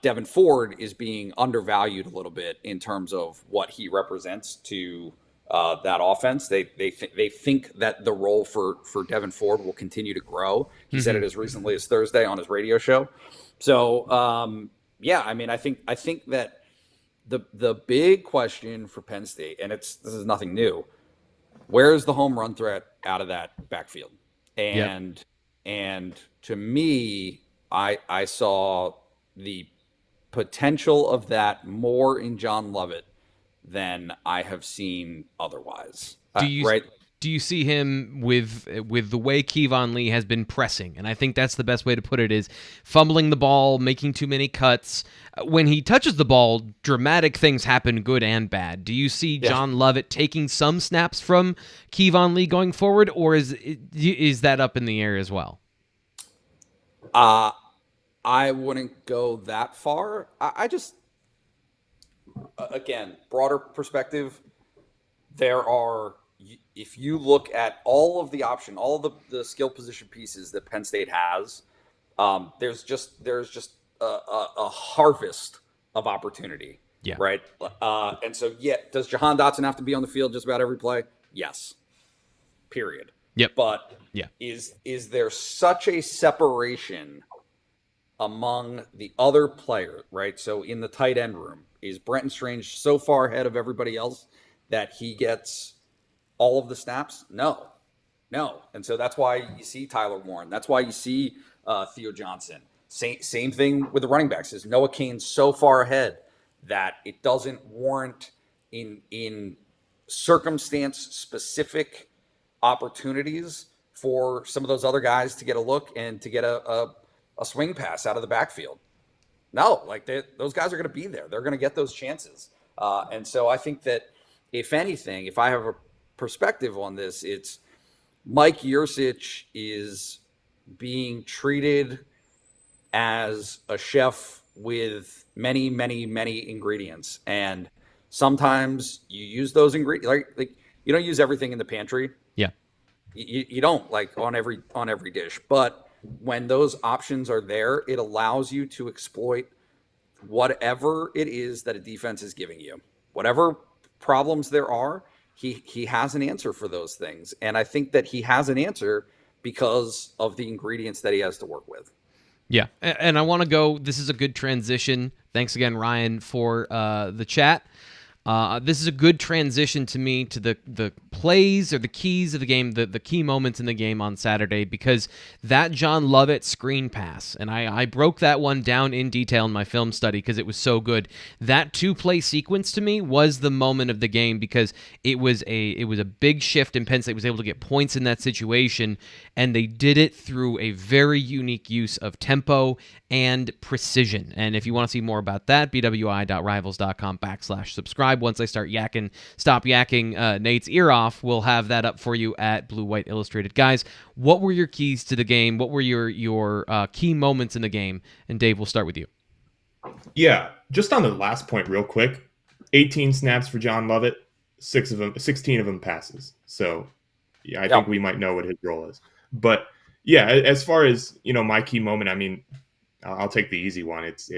Devin Ford is being undervalued a little bit in terms of what he represents to that offense. They think that the role for Devin Ford will continue to grow. He said it as recently as Thursday on his radio show. So I mean, I think that the big question for Penn State, and this is nothing new, Where's the home run threat out of that backfield? Yep. And to me, I saw the potential of that more in John Lovett than I have seen otherwise. Do you Right? do you see him with the way Kevon Lee has been pressing? And I think that's the best way to put it, is fumbling the ball, making too many cuts. When he touches the ball, dramatic things happen, good and bad. Do you see John Lovett taking some snaps from Kevon Lee going forward, or is that up in the air as well? I wouldn't go that far. I just, again, broader perspective, if you look at all of the skill position pieces that Penn State has, there's just a harvest of opportunity. Yeah. Right. And so, does Jahan Dotson have to be on the field just about every play? Yes. Period. Yep. But yeah, is there such a separation among the other players, right? So in the tight end room, is Brenton Strange so far ahead of everybody else that he gets all of the snaps? No. And so that's why you see Tyler Warren. That's why you see Theo Johnson. Same thing with the running backs. Is Noah Kane so far ahead that it doesn't warrant in circumstance-specific opportunities for some of those other guys to get a look and to get a swing pass out of the backfield? No, like those guys are going to be there. They're going to get those chances. And so I think that, if anything, if I have a perspective on this, it's Mike Yurcich is being treated as a chef with many, many, many ingredients. And sometimes you use those ingredients, like you don't use everything in the pantry. Yeah. You don't, like, on every dish, but when those options are there, it allows you to exploit whatever it is that a defense is giving you. Whatever problems there are, he has an answer for those things. And I think that he has an answer because of the ingredients that he has to work with. Yeah, and I want to go, this is a good transition. Thanks again, Ryan, for the chat. This is a good transition to me to the plays or the keys of the game, the key moments in the game on Saturday, because that John Lovett screen pass, and I broke that one down in detail in my film study because it was so good. That 2-play sequence to me was the moment of the game, because it was a big shift, and Penn State was able to get points in that situation, and they did it through a very unique use of tempo and precision. And if you want to see more about that, bwi.rivals.com/subscribe. Once I stop yakking Nate's ear off, we'll have that up for you at Blue White Illustrated. Guys, what were your keys to the game? What were your key moments in the game? And Dave, we'll start with you. Yeah, just on the last point real quick, 18 snaps for John Lovett, 16 of them passes. So yeah, I think we might know what his role is. But yeah, as far as, my key moment, I mean, I'll take the easy one. It's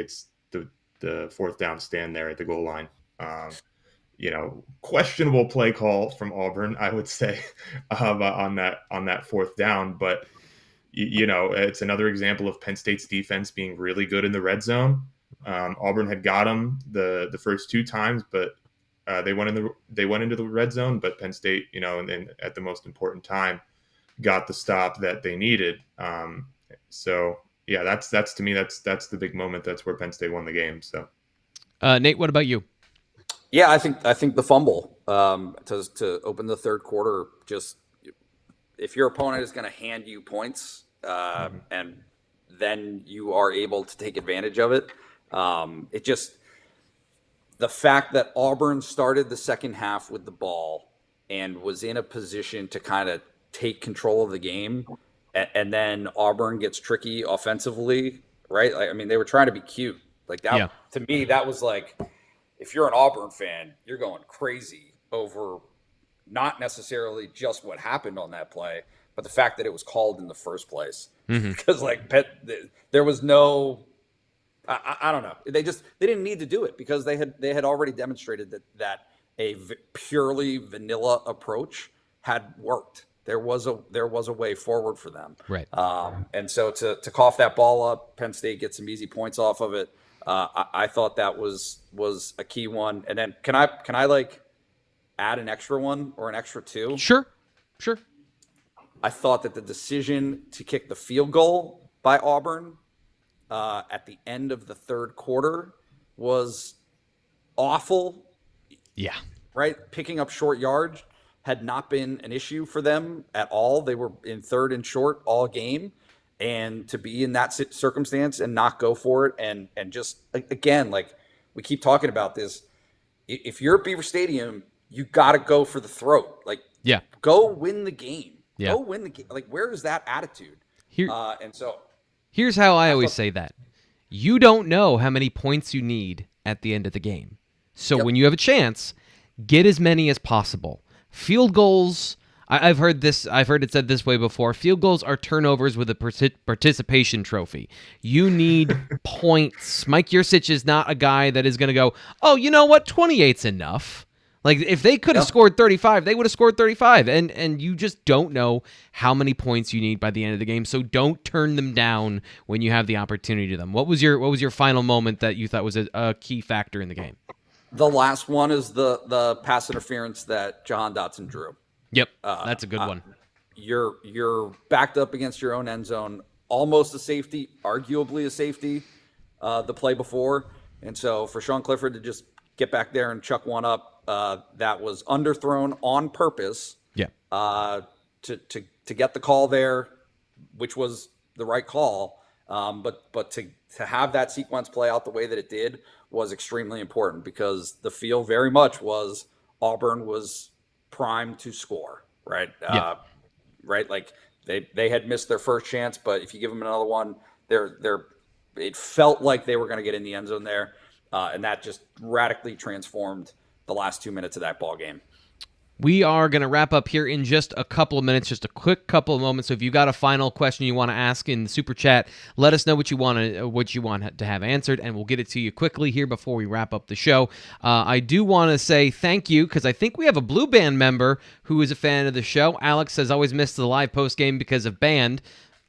the fourth down stand there at the goal line. Questionable play call from Auburn, I would say, on that fourth down. But it's another example of Penn State's defense being really good in the red zone. Auburn had got them the first 2 times, but they went into the red zone. But Penn State, and at the most important time, got the stop that they needed. So yeah, that's to me, that's the big moment. That's where Penn State won the game. So, Nate, what about you? Yeah, I think the fumble to open the third quarter, just if your opponent is going to hand you points, and then you are able to take advantage of it. It just, the fact that Auburn started the second half with the ball and was in a position to kind of take control of the game, and then Auburn gets tricky offensively, right? Like, I mean, they were trying to be cute. Like that, Yeah. To me, that was like, if you're an Auburn fan, you're going crazy over not necessarily just what happened on that play, but the fact that it was called in the first place. Because there was no, I don't know. They didn't need to do it because they had already demonstrated that a purely vanilla approach had worked. There was a way forward for them. Right. And so to cough that ball up, Penn State gets some easy points off of it. I thought that was a key one. And then can I add an extra one or an extra two. Sure. I thought that the decision to kick the field goal by Auburn at the end of the third quarter was awful. Yeah. Right? Picking up short yards had not been an issue for them at all. They were in third and short all game. And to be in that circumstance and not go for it and just, again, like we keep talking about this, if you're at Beaver Stadium, you got to go for the throat. Like, Yeah. go win the game. Yeah. Go win the game. Like, where is that attitude? Here's how I always say that. You don't know how many points you need at the end of the game. So when you have a chance, get as many as possible. Field goals, I've heard it said this way before. Field goals are turnovers with a participation trophy. You need points. Mike Yurcich is not a guy that is going to go, oh, you know what? 28's enough. Like, if they could have scored 35, they would have scored 35. And you just don't know how many points you need by the end of the game. So don't turn them down when you have the opportunity to them. What was your final moment that you thought was a key factor in the game? The last one is the pass interference that Jahan Dotson drew. Yep, that's a good one. You're backed up against your own end zone, almost a safety, arguably a safety, the play before. And so for Sean Clifford to just get back there and chuck one up, that was underthrown on purpose. Yeah. To get the call there, which was the right call. But to have that sequence play out the way that it did was extremely important because the feel very much was Auburn was primed to score, right? Right. Like they had missed their first chance, but if you give them another one, it felt like they were going to get in the end zone there. And that just radically transformed the last 2 minutes of that ball game. We are going to wrap up here in just a couple of minutes, just a quick couple of moments. So if you got a final question you want to ask in the super chat, let us know what you want to have answered, and we'll get it to you quickly here before we wrap up the show. I do want to say thank you because I think we have a Blue Band member who is a fan of the show. Alex has always missed the live post game because of band.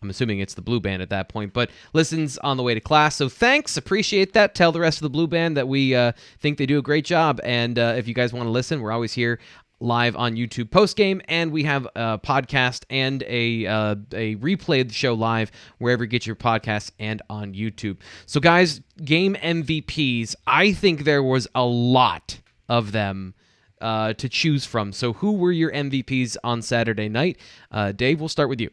I'm assuming it's the Blue Band at that point, but listens on the way to class. So thanks. Appreciate that. Tell the rest of the Blue Band that we think they do a great job. And if you guys want to listen, we're always here live on YouTube post-game, and we have a podcast and a replay of the show live wherever you get your podcasts and on YouTube. So guys, game MVPs, I think there was a lot of them to choose from. So who were your MVPs on Saturday night? Dave, we'll start with you.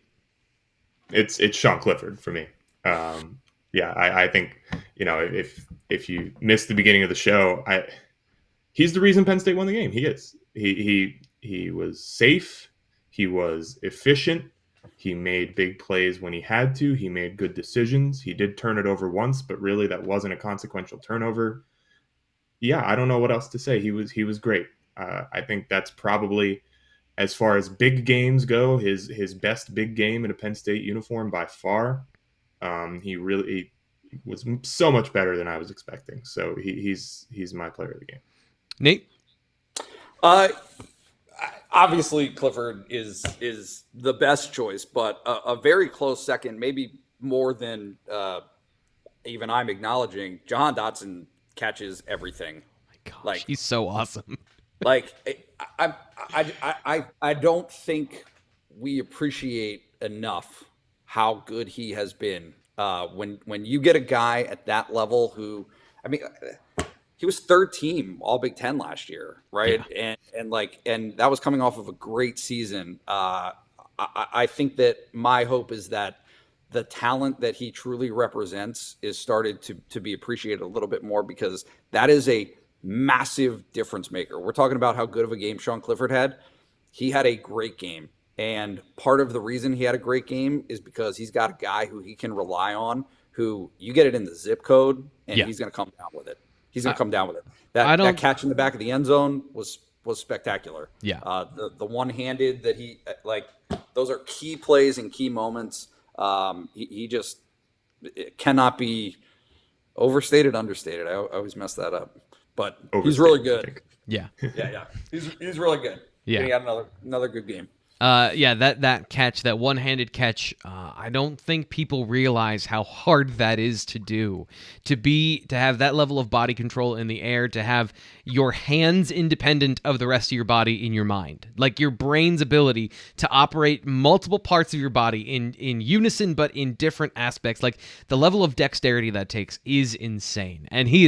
It's Sean Clifford for me. I think, if you missed the beginning of the show, he's the reason Penn State won the game. He is. He was safe. He was efficient. He made big plays when he had to. He made good decisions. He did turn it over once, but really that wasn't a consequential turnover. Yeah, I don't know what else to say. He was great. I think that's probably, as far as big games go, his best big game in a Penn State uniform by far. He really was so much better than I was expecting. So he's my player of the game. Nate? Obviously Clifford is the best choice, but a very close second, maybe more than even I'm acknowledging. Jahan Dotson catches everything. Oh my gosh, he's so awesome. Like I don't think we appreciate enough how good he has been. When you get a guy at that level who, he was third team All Big Ten last year, right? Yeah. And that was coming off of a great season. I think that my hope is that the talent that he truly represents is started to be appreciated a little bit more, because that is a massive difference maker. We're talking about how good of a game Sean Clifford had. He had a great game. And part of the reason he had a great game is because he's got a guy who he can rely on, who you get it in the zip code and he's going to come down with it. He's going to come down with it. That catch in the back of the end zone was spectacular. Yeah. The one-handed that he, those are key plays and key moments. He just cannot be overstated, understated. I always mess that up. But he's really good. Yeah. Yeah. He's really good. Yeah. He had another good game. Yeah, that catch, that one-handed catch, I don't think people realize how hard that is to do. To have that level of body control in the air, to have your hands independent of the rest of your body in your mind. Like your brain's ability to operate multiple parts of your body in unison, but in different aspects. Like the level of dexterity that takes is insane. And he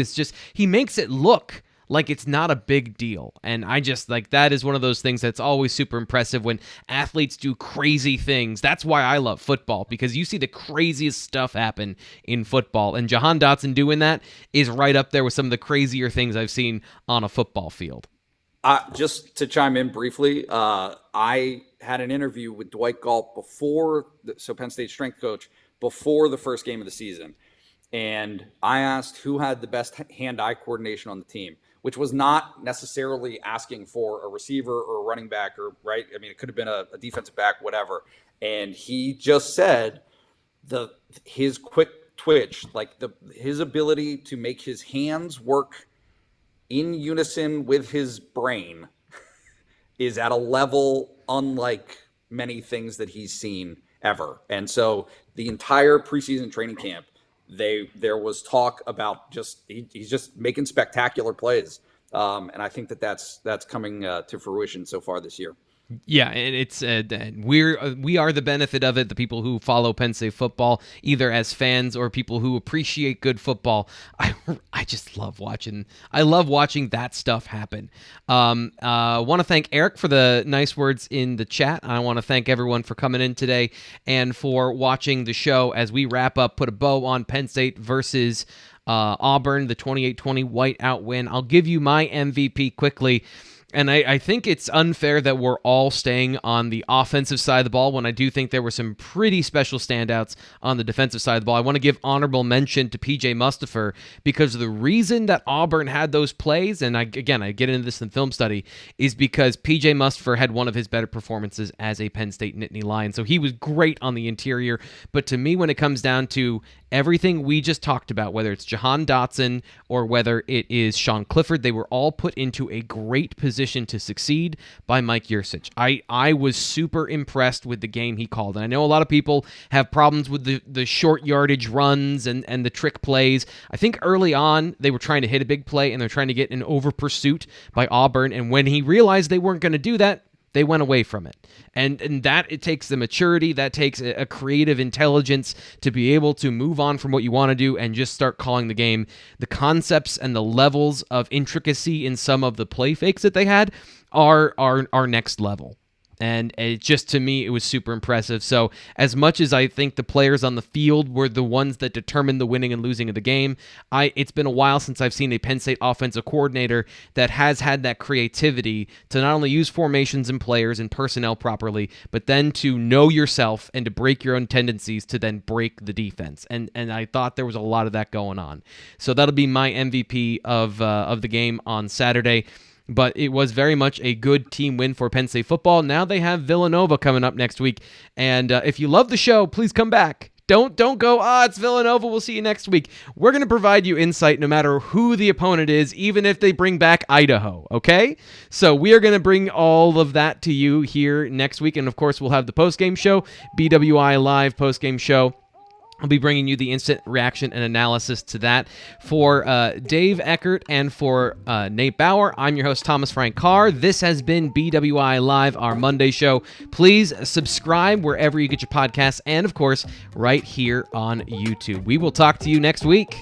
makes it look like it's not a big deal. And I just, like, that is one of those things that's always super impressive when athletes do crazy things. That's why I love football, because you see the craziest stuff happen in football. And Jahan Dotson doing that is right up there with some of the crazier things I've seen on a football field. Just to chime in briefly, I had an interview with Dwight Galt Penn State strength coach, before the first game of the season. And I asked who had the best hand-eye coordination on the team, which was not necessarily asking for a receiver or a running back, or right. I mean, it could have been a defensive back, whatever. And he just said his quick twitch, like his ability to make his hands work in unison with his brain is at a level unlike many things that he's seen ever. And so the entire preseason training camp, there was talk about he's just making spectacular plays, and I think that's coming to fruition so far this year. Yeah, and it's we are the benefit of it. The people who follow Penn State football, either as fans or people who appreciate good football. I just love watching. I love watching that stuff happen. I want to thank Eric for the nice words in the chat. I want to thank everyone for coming in today and for watching the show as we wrap up. Put a bow on Penn State versus Auburn, the 28-20 whiteout win. I'll give you my MVP quickly. And I think it's unfair that we're all staying on the offensive side of the ball when I do think there were some pretty special standouts on the defensive side of the ball. I want to give honorable mention to P.J. Mustipher, because the reason that Auburn had those plays, and I get into this in film study, is because P.J. Mustipher had one of his better performances as a Penn State Nittany Lion. So he was great on the interior. But to me, when it comes down to everything we just talked about, whether it's Jahan Dotson or whether it is Sean Clifford, they were all put into a great position to succeed by Mike Yurcich. I was super impressed with the game he called. And I know a lot of people have problems with the short yardage runs and the trick plays. I think early on they were trying to hit a big play and they're trying to get an over pursuit by Auburn. And when he realized they weren't going to do that, they went away from it. And that, it takes the maturity, that takes a creative intelligence to be able to move on from what you want to do and just start calling the game. The concepts and the levels of intricacy in some of the play fakes that they had are next level. And it just, to me, it was super impressive. So as much as I think the players on the field were the ones that determined the winning and losing of the game, it's been a while since I've seen a Penn State offensive coordinator that has had that creativity to not only use formations and players and personnel properly, but then to know yourself and to break your own tendencies to then break the defense. And I thought there was a lot of that going on. So that'll be my MVP of the game on Saturday. But it was very much a good team win for Penn State football. Now they have Villanova coming up next week. And if you love the show, please come back. Don't go, it's Villanova, we'll see you next week. We're going to provide you insight no matter who the opponent is, even if they bring back Idaho, okay? So we are going to bring all of that to you here next week. And, of course, we'll have the postgame show, BWI Live postgame show. I'll be bringing you the instant reaction and analysis to that. For Dave Eckert and for Nate Bauer, I'm your host, Thomas Frank Carr. This has been BWI Live, our Monday show. Please subscribe wherever you get your podcasts and, of course, right here on YouTube. We will talk to you next week.